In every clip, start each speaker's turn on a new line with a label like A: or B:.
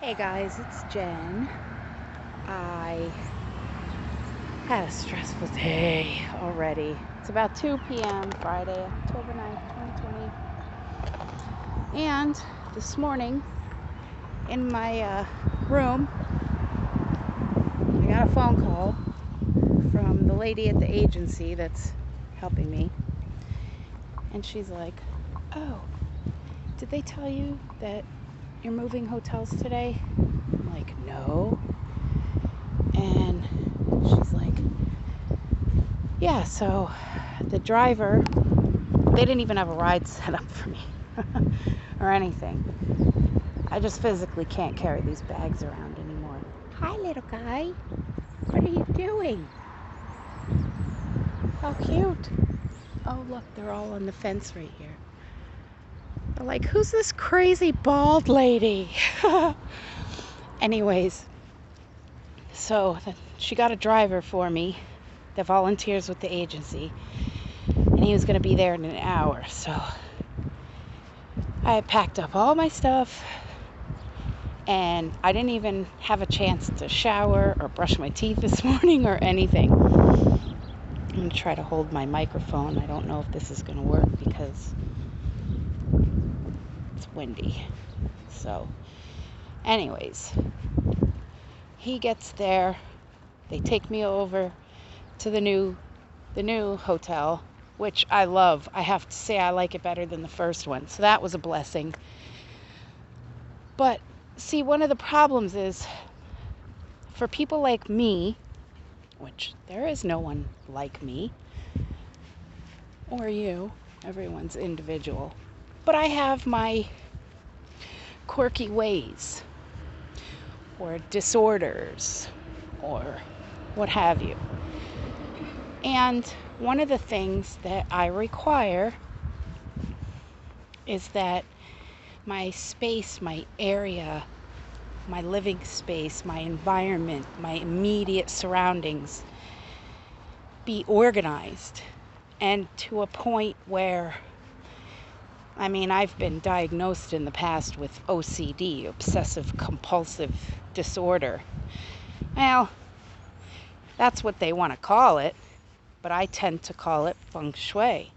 A: Hey guys, it's Jen. I had a stressful day already. It's about 2 p.m. Friday, October 9th, 2020. And this morning in my room, I got a phone call from the lady at the agency that's helping me. And she's like, "Oh, did they tell you that you're moving hotels today?" I'm like, "No." And she's like, "Yeah, so the driver, they didn't even have a ride set up for me or anything. I just physically can't carry these bags around anymore." Hi, little guy. What are you doing? How cute. Oh, look, they're all on the fence right here. They're like, "Who's this crazy bald lady?" Anyways, so she got a driver for me that volunteers with the agency, and he was going to be there in an hour. So I packed up all my stuff, and I didn't even have a chance to shower or brush my teeth this morning or anything. I'm going to try to hold my microphone. I don't know if this is going to work because it's windy. So, anyways, he gets there. They take me over to the new hotel, which I love. I have to say I like it better than the first one. So that was a blessing. But see, one of the problems is for people like me, which there is no one like me or you, everyone's individual, but I have my quirky ways or disorders or what have you. And one of the things that I require is that my space, my area, my living space, my environment, my immediate surroundings be organized, and to a point where, I've been diagnosed in the past with OCD, obsessive compulsive disorder. Well, that's what they want to call it, but I tend to call it feng shui.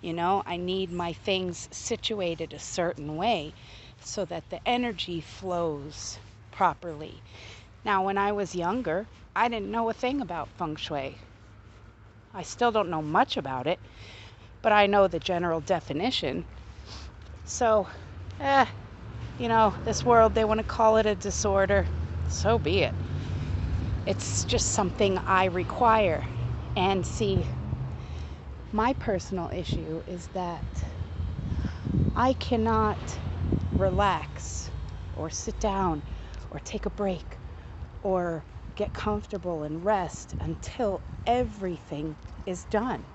A: I need my things situated a certain way so that the energy flows properly. Now, when I was younger, I didn't know a thing about feng shui. I still don't know much about it, but I know the general definition. So, this world, they want to call it a disorder. So be it. It's just something I require. And see, my personal issue is that I cannot relax or sit down or take a break or get comfortable and rest until everything is done.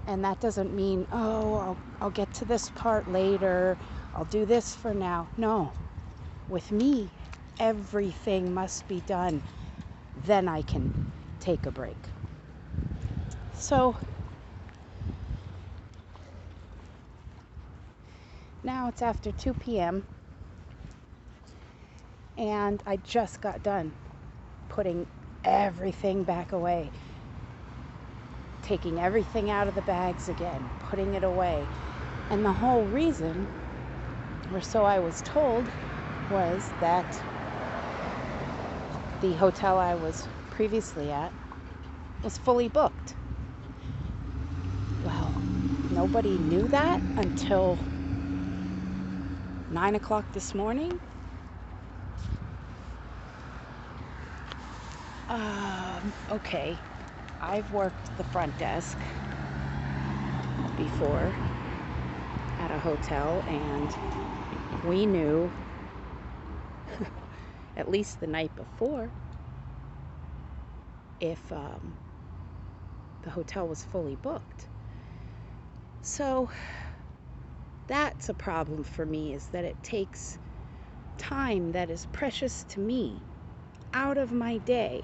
A: And that doesn't mean, I'll get to this part later, I'll do this for now. No, with me, everything must be done. Then I can take a break. So now it's after 2 p.m. and I just got done putting everything back away, taking everything out of the bags again, putting it away. And the whole reason, or so I was told, was that the hotel I was previously at was fully booked. Well, nobody knew that until 9 o'clock this morning. Okay, I've worked the front desk before at a hotel, and we knew at least the night before if the hotel was fully booked. So that's a problem for me, is that it takes time that is precious to me out of my day,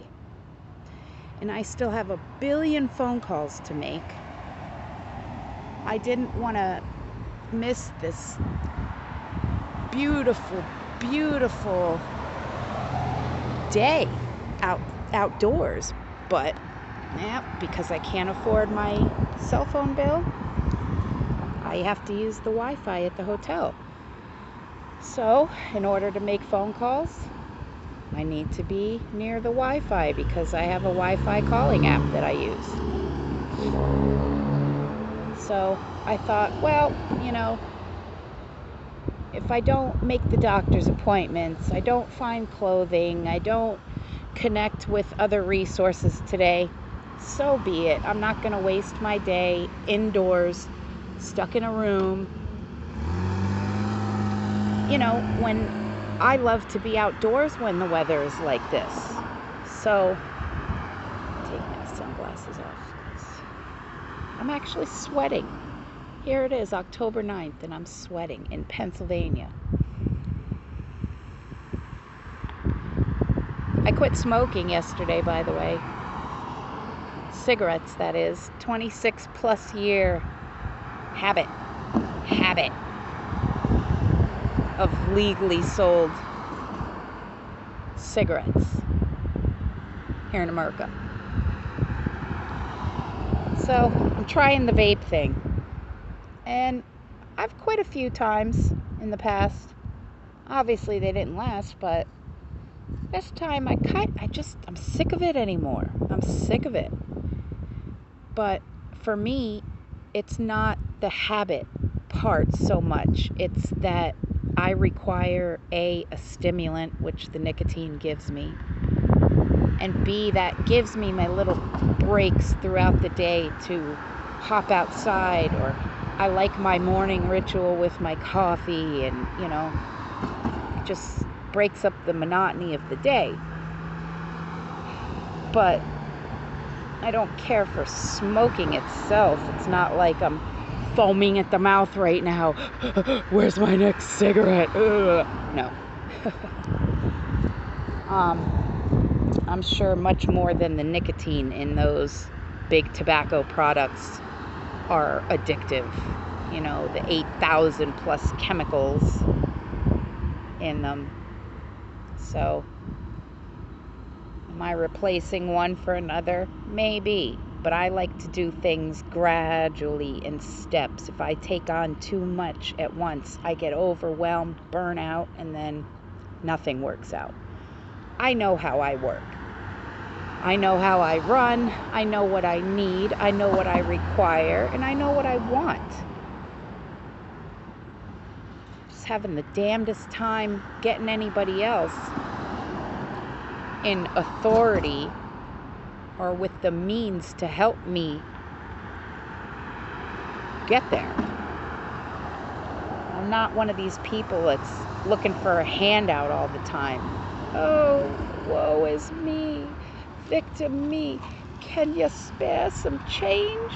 A: and I still have a billion phone calls to make. I didn't want to miss this beautiful, beautiful day outdoors. But yeah, because I can't afford my cell phone bill, I have to use the Wi-Fi at the hotel. So in order to make phone calls, I need to be near the Wi-Fi because I have a Wi-Fi calling app that I use. So I thought, well, if I don't make the doctor's appointments, I don't find clothing, I don't connect with other resources today, so be it. I'm not going to waste my day indoors, stuck in a room. When I love to be outdoors when the weather is like this. So, take my sunglasses off. I'm actually sweating. Here it is, October 9th, and I'm sweating in Pennsylvania. I quit smoking yesterday, by the way. Cigarettes, that is. 26 plus year habit of legally sold cigarettes here in America. So I'm trying the vape thing, and I've quit a few times in the past. Obviously they didn't last, but this time I'm sick of it anymore. I'm sick of it. But for me, it's not the habit part so much. It's that I require a stimulant, which the nicotine gives me, and B, that gives me my little breaks throughout the day to hop outside, or I like my morning ritual with my coffee, and just breaks up the monotony of the day. But I don't care for smoking itself. It's not like I'm foaming at the mouth right now. Where's my next cigarette? No. I'm sure much more than the nicotine in those big tobacco products are addictive. The 8,000 plus chemicals in them. So, am I replacing one for another? Maybe. But I like to do things gradually in steps. If I take on too much at once, I get overwhelmed, burn out, and then nothing works out. I know how I work. I know how I run. I know what I need. I know what I require. And I know what I want. Just having the damnedest time getting anybody else in authority or with the means to help me get there. I'm not one of these people that's looking for a handout all the time. Oh, woe is me. Victim me. Can you spare some change?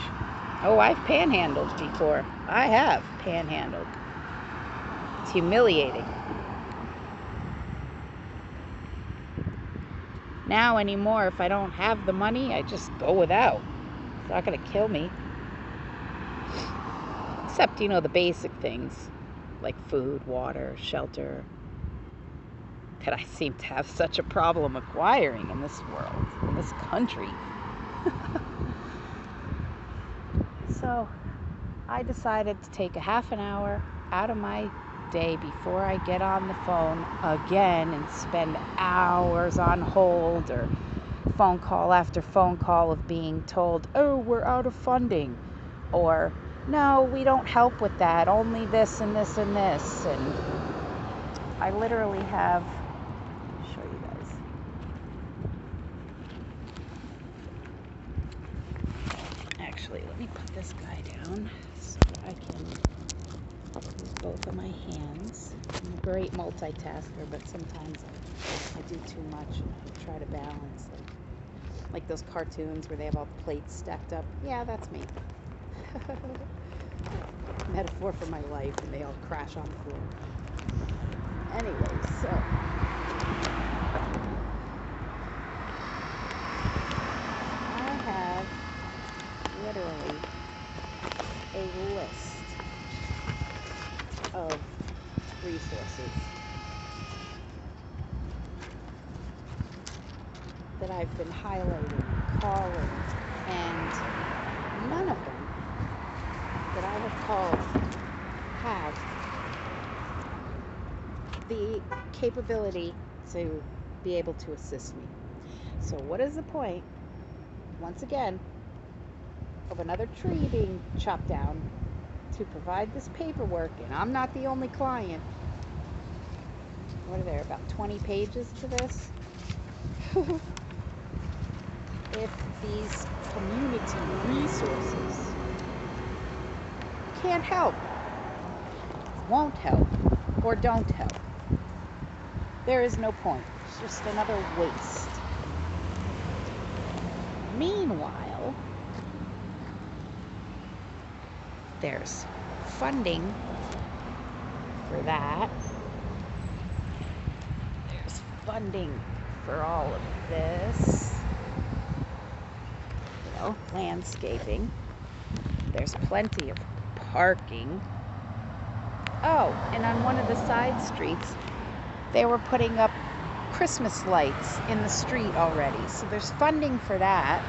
A: Oh, I've panhandled before. I have panhandled. It's humiliating. Now anymore, if I don't have the money, I just go without. It's not going to kill me. Except, the basic things like food, water, shelter, that I seem to have such a problem acquiring in this world, in this country. So I decided to take a half an hour out of my day before I get on the phone again and spend hours on hold, or phone call after phone call of being told, oh, we're out of funding, or no, we don't help with that, only this and this and this. And I literally have, I'll show you guys. Actually, let me put this guy down so that I can use both of my hands. I'm a great multitasker, but sometimes I do too much and I try to balance. Like those cartoons where they have all the plates stacked up. Yeah, that's me. Metaphor for my life, and they all crash on the floor. Anyway, so I have literally a list of resources. resources that I've been highlighting, calling, and none of them that I have called have the capability to be able to assist me. So what is the point, once again, of another tree being chopped down to provide this paperwork, and I'm not the only client. What are there, about 20 pages to this? If these community resources can't help, won't help, or don't help, there is no point. It's just another waste. Meanwhile, there's funding for that. There's funding for all of this. You know, landscaping. There's plenty of parking. Oh, and on one of the side streets, they were putting up Christmas lights in the street already. So there's funding for that.